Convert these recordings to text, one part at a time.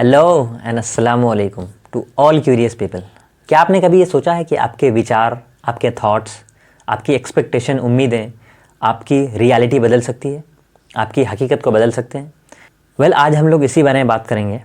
Hello and अस्सलाम वालेकुम to all curious people. क्या आपने कभी ये सोचा है कि आपके विचार, आपके थॉट्स, आपकी एक्सपेक्टेशन, उम्मीदें आपकी रियलिटी बदल सकती है, आपकी हकीकत को बदल सकते हैं? वेल, आज हम लोग इसी बारे में बात करेंगे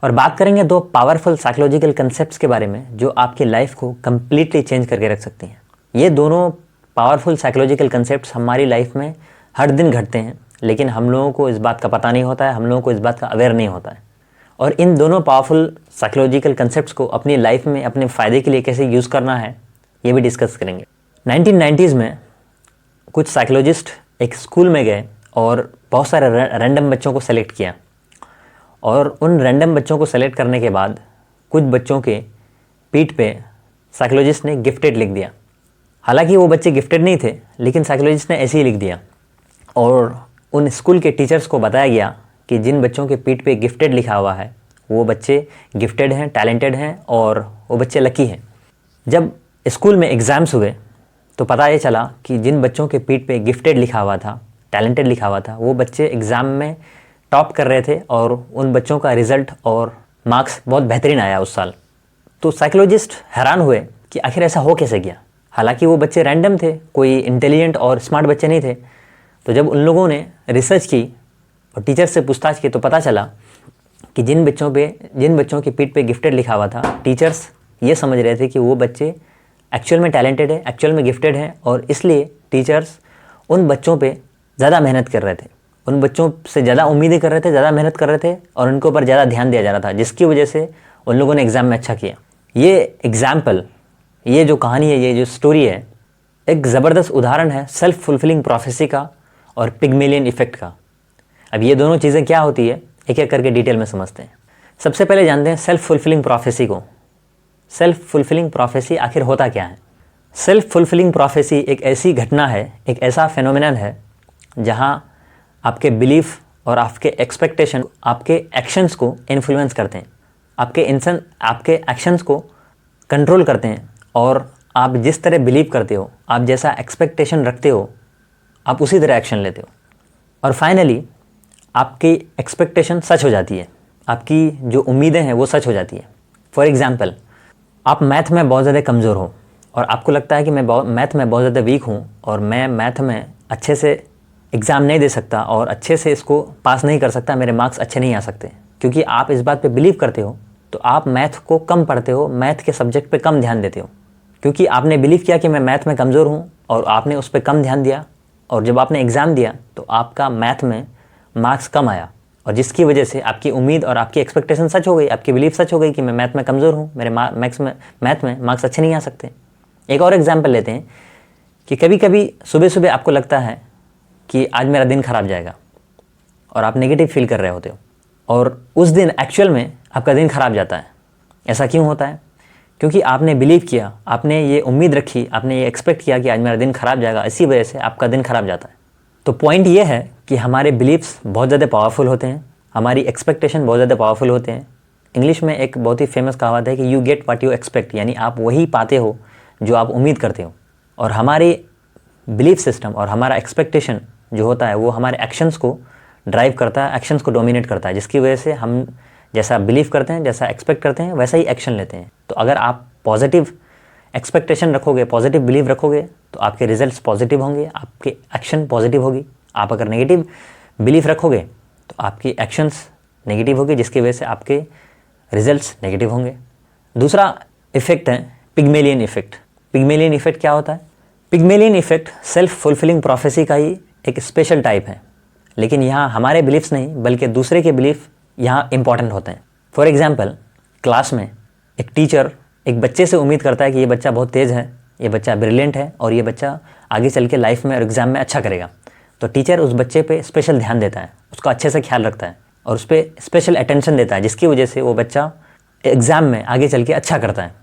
और बात करेंगे दो पावरफुल साइकोलॉजिकल कंसेप्ट्स के बारे में जो आपकी लाइफ को कम्प्लीटली चेंज करके रख सकती हैं। ये दोनों पावरफुल साइकोलॉजिकल कंसेप्ट्स हमारी लाइफ में हर दिन घटते हैं, लेकिन हम लोगों को इस बात का पता नहीं होता है, हम लोगों को इस बात का अवेयर नहीं होता है। और इन दोनों पावरफुल साइकोलॉजिकल कंसेप्ट्स को अपनी लाइफ में अपने फ़ायदे के लिए कैसे यूज़ करना है, ये भी डिस्कस करेंगे। 1990s में कुछ साइकोलॉजिस्ट एक स्कूल में गए और बहुत सारे रैंडम बच्चों को सेलेक्ट किया, और उन रैंडम बच्चों को सेलेक्ट करने के बाद कुछ बच्चों के पीठ पे साइकोलॉजिस्ट ने गिफ्टेड लिख दिया। हालांकि वो बच्चे गिफ्टेड नहीं थे, लेकिन साइकोलॉजिस्ट ने ऐसे ही लिख दिया। और उन स्कूल के टीचर्स को बताया गया कि जिन बच्चों के पीठ पे गिफ्टेड लिखा हुआ है वो बच्चे गिफ्टेड हैं, टैलेंटेड हैं और वो बच्चे लकी हैं। जब स्कूल में एग्ज़ाम्स हुए तो पता ये चला कि जिन बच्चों के पीठ पे गिफ्टेड लिखा हुआ था, टैलेंटेड लिखा हुआ था, वो बच्चे एग्ज़ाम में टॉप कर रहे थे और उन बच्चों का रिज़ल्ट और मार्क्स बहुत बेहतरीन आया उस साल। तो साइकोलॉजिस्ट हैरान हुए कि आखिर ऐसा हो कैसे गया। हालांकि वो बच्चे रैंडम थे, कोई इंटेलिजेंट और स्मार्ट बच्चे नहीं थे। तो जब उन लोगों ने रिसर्च की और टीचर से पूछताछ की तो पता चला कि जिन बच्चों की पीठ पे गिफ्टेड लिखा हुआ था, टीचर्स ये समझ रहे थे कि वो बच्चे एक्चुअल में टैलेंटेड है, एक्चुअल में गिफ्टेड हैं, और इसलिए टीचर्स उन बच्चों पे ज़्यादा मेहनत कर रहे थे, उन बच्चों से ज़्यादा उम्मीदें कर रहे थे, ज़्यादा मेहनत कर रहे थे और उनके ऊपर ज़्यादा ध्यान दिया जा रहा था, जिसकी वजह से उन लोगों ने एग्ज़ाम में अच्छा किया। ये एग्ज़ाम्पल, ये जो कहानी है, ये जो स्टोरी है, एक ज़बरदस्त उदाहरण है सेल्फ फुलफिलिंग प्रोफेसी का और पिग्मेलियन इफ़ेक्ट का। अब ये दोनों चीज़ें क्या होती है, एक एक करके डिटेल में समझते हैं। सबसे पहले जानते हैं सेल्फ फुलफिलिंग प्रोफेसी को। सेल्फ फुलफिलिंग प्रोफेसी आखिर होता क्या है? सेल्फ फुलफिलिंग प्रोफेसी एक ऐसी घटना है, एक ऐसा फेनोमेनन है जहां आपके बिलीफ और आपके एक्सपेक्टेशन आपके एक्शंस को इन्फ्लुएंस करते हैं, आपके एक्शंस को कंट्रोल करते हैं, और आप जिस तरह बिलीव करते हो, आप जैसा एक्सपेक्टेशन रखते हो, आप उसी तरह एक्शन लेते हो, और फाइनली आपकी एक्सपेक्टेशन सच हो जाती है, आपकी जो उम्मीदें हैं वो सच हो जाती है। फॉर एग्ज़ाम्पल, आप मैथ में बहुत ज़्यादा कमज़ोर हो और आपको लगता है कि मैं मैथ में बहुत ज़्यादा वीक हूँ और मैं मैथ में अच्छे से एग्ज़ाम नहीं दे सकता और अच्छे से इसको पास नहीं कर सकता, मेरे मार्क्स अच्छे नहीं आ सकते। क्योंकि आप इस बात पे बिलीव करते हो तो आप मैथ को कम पढ़ते हो, मैथ के सब्जेक्ट पे कम ध्यान देते हो, क्योंकि आपने बिलीव किया कि मैं मैथ में कमज़ोर हूँ और आपने उस पर कम ध्यान दिया, और जब आपने एग्ज़ाम दिया तो आपका मैथ में मार्क्स कम आया, और जिसकी वजह से आपकी उम्मीद और आपकी एक्सपेक्टेशन सच हो गई, आपकी बिलीफ सच हो गई कि मैं मैथ में कमज़ोर हूँ, मेरे मैथ में मार्क्स अच्छे नहीं आ सकते। एक और एग्जांपल लेते हैं कि कभी कभी सुबह सुबह आपको लगता है कि आज मेरा दिन ख़राब जाएगा और आप नेगेटिव फील कर रहे होते हो, और उस दिन एक्चुअल में आपका दिन ख़राब जाता है। ऐसा क्यों होता है? क्योंकि आपने बिलीव किया, आपने ये उम्मीद रखी, आपने ये एक्सपेक्ट किया कि आज मेरा दिन ख़राब जाएगा, इसी वजह से आपका दिन ख़राब जाता है। तो पॉइंट ये है कि हमारे बिलीव्स बहुत ज़्यादा पावरफुल होते हैं, हमारी एक्सपेक्टेशन बहुत ज़्यादा पावरफुल होते हैं। इंग्लिश में एक बहुत ही फेमस कहावत है कि you get what you expect, यानी आप वही पाते हो जो आप उम्मीद करते हो। और हमारी बिलीफ सिस्टम और हमारा एक्सपेक्टेशन जो होता है वो हमारे एक्शंस को ड्राइव करता है, एक्शंस को डोमिनेट करता है, जिसकी वजह से हम जैसा बिलीव करते हैं, जैसा एक्सपेक्ट करते हैं, वैसा ही एक्शन लेते हैं। तो अगर आप पॉजिटिव एक्सपेक्टेशन रखोगे, पॉजिटिव बिलीव रखोगे, तो आपके रिजल्ट्स पॉजिटिव होंगे, आपके एक्शन पॉजिटिव होगी। आप अगर नेगेटिव बिलीफ रखोगे तो आपकी एक्शंस नेगेटिव होगी, जिसकी वजह से आपके रिजल्ट्स नेगेटिव होंगे। दूसरा इफेक्ट है पिग्मेलियन इफेक्ट। पिग्मेलियन इफेक्ट क्या होता है? Pygmalion effect self fulfilling prophecy का ही एक स्पेशल टाइप है, लेकिन यहाँ हमारे बिलीफ्स नहीं बल्कि दूसरे के बिलीफ यहाँ इंपॉर्टेंट होते हैं। फॉर एग्जाम्पल, क्लास में एक टीचर एक बच्चे से उम्मीद करता है कि ये बच्चा बहुत तेज़ है, ये बच्चा ब्रिलियंट है और ये बच्चा आगे चल के लाइफ में और एग्ज़ाम में अच्छा करेगा। तो टीचर उस बच्चे पे स्पेशल ध्यान देता है, उसका अच्छे से ख्याल रखता है और उस पर स्पेशल अटेंशन देता है, जिसकी वजह से वो बच्चा एग्ज़ाम में आगे चल के अच्छा करता है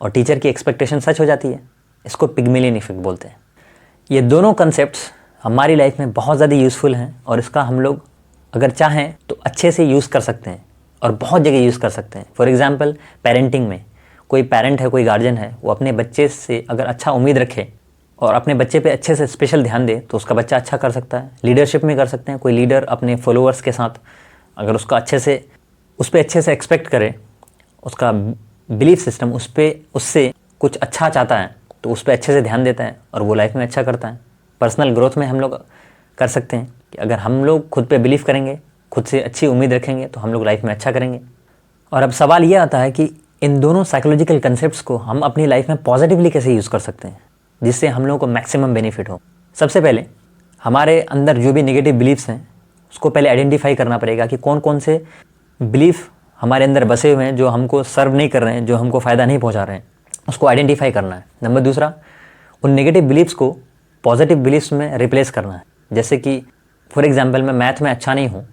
और टीचर की एक्सपेक्टेशन सच हो जाती है। इसको पिग्मेलियन इफेक्ट बोलते हैं। ये दोनों कंसेप्ट्स हमारी लाइफ में बहुत ज़्यादा यूज़फुल हैं और इसका हम लोग अगर चाहें तो अच्छे से यूज़ कर सकते हैं और बहुत जगह यूज़ कर सकते हैं। फॉर एग्ज़ाम्पल, पेरेंटिंग में कोई पेरेंट है, कोई गार्जियन है, वो अपने बच्चे से अगर अच्छा उम्मीद रखे और अपने बच्चे पे अच्छे से स्पेशल ध्यान दे तो उसका बच्चा अच्छा कर सकता है। लीडरशिप में कर सकते हैं, कोई लीडर अपने फॉलोअर्स के साथ अगर उसका अच्छे से उस पर अच्छे से एक्सपेक्ट करे, उसका बिलीफ सिस्टम उससे कुछ अच्छा चाहता है तो उस पर अच्छे से ध्यान देता है और वो लाइफ में अच्छा करता है। पर्सनल ग्रोथ में हम लोग कर सकते हैं कि अगर हम लोग खुद पे बिलीव करेंगे, खुद से अच्छी उम्मीद रखेंगे तो हम लोग लाइफ में अच्छा करेंगे। और अब सवाल ये आता है कि इन दोनों साइकोलॉजिकल कंसेप्ट्स को हम अपनी लाइफ में पॉजिटिवली कैसे यूज़ कर सकते हैं जिससे हम लोगों को मैक्सिमम बेनिफिट हो। सबसे पहले हमारे अंदर जो भी नेगेटिव बिलीफ्स हैं उसको पहले आइडेंटिफाई करना पड़ेगा कि कौन कौन से बिलीफ हमारे अंदर बसे हुए हैं जो हमको सर्व नहीं कर रहे हैं, जो हमको फ़ायदा नहीं पहुंचा रहे हैं, उसको आइडेंटिफाई करना है। नंबर दूसरा, उन नेगेटिव बिलीफ्स को पॉजिटिव बिलीफ्स में रिप्लेस करना है। जैसे कि फॉर एग्जांपल मैं मैथ में अच्छा नहीं हूँ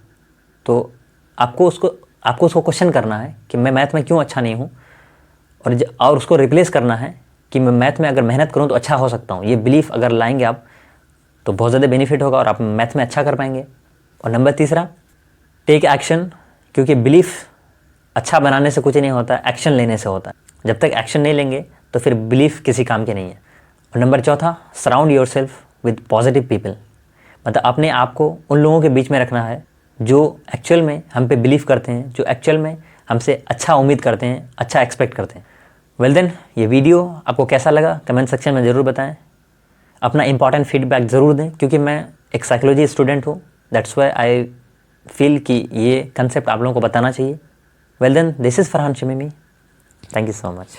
तो आपको उसको क्वेश्चन करना है कि मैं मैथ में क्यों अच्छा नहीं हूँ, और उसको रिप्लेस करना है कि मैं मैथ में अगर मेहनत करूँ तो अच्छा हो सकता हूँ। ये बिलीफ अगर लाएंगे आप तो बहुत ज़्यादा बेनिफिट होगा और आप मैथ में अच्छा कर पाएंगे। और नंबर तीसरा, टेक एक्शन, क्योंकि बिलीफ अच्छा बनाने से कुछ नहीं होता, एक्शन लेने से होता है। जब तक एक्शन नहीं लेंगे तो फिर बिलीफ किसी काम की नहीं है। और नंबर चौथा, surround your self with positive people, मतलब अपने आप को उन लोगों के बीच में रखना है जो एक्चुअल में हम पे बिलीव करते हैं, जो एक्चुअल में हमसे अच्छा उम्मीद करते हैं, अच्छा एक्सपेक्ट करते हैं। वेल देन, ये वीडियो आपको कैसा लगा कमेंट सेक्शन में ज़रूर बताएं। अपना इंपॉर्टेंट फीडबैक ज़रूर दें क्योंकि मैं एक साइकोलॉजी स्टूडेंट हूँ, दैट्स वाई आई फील कि ये कंसेप्ट आप लोगों को बताना चाहिए। Well then, this is Farhan Shamimi, thank you so much.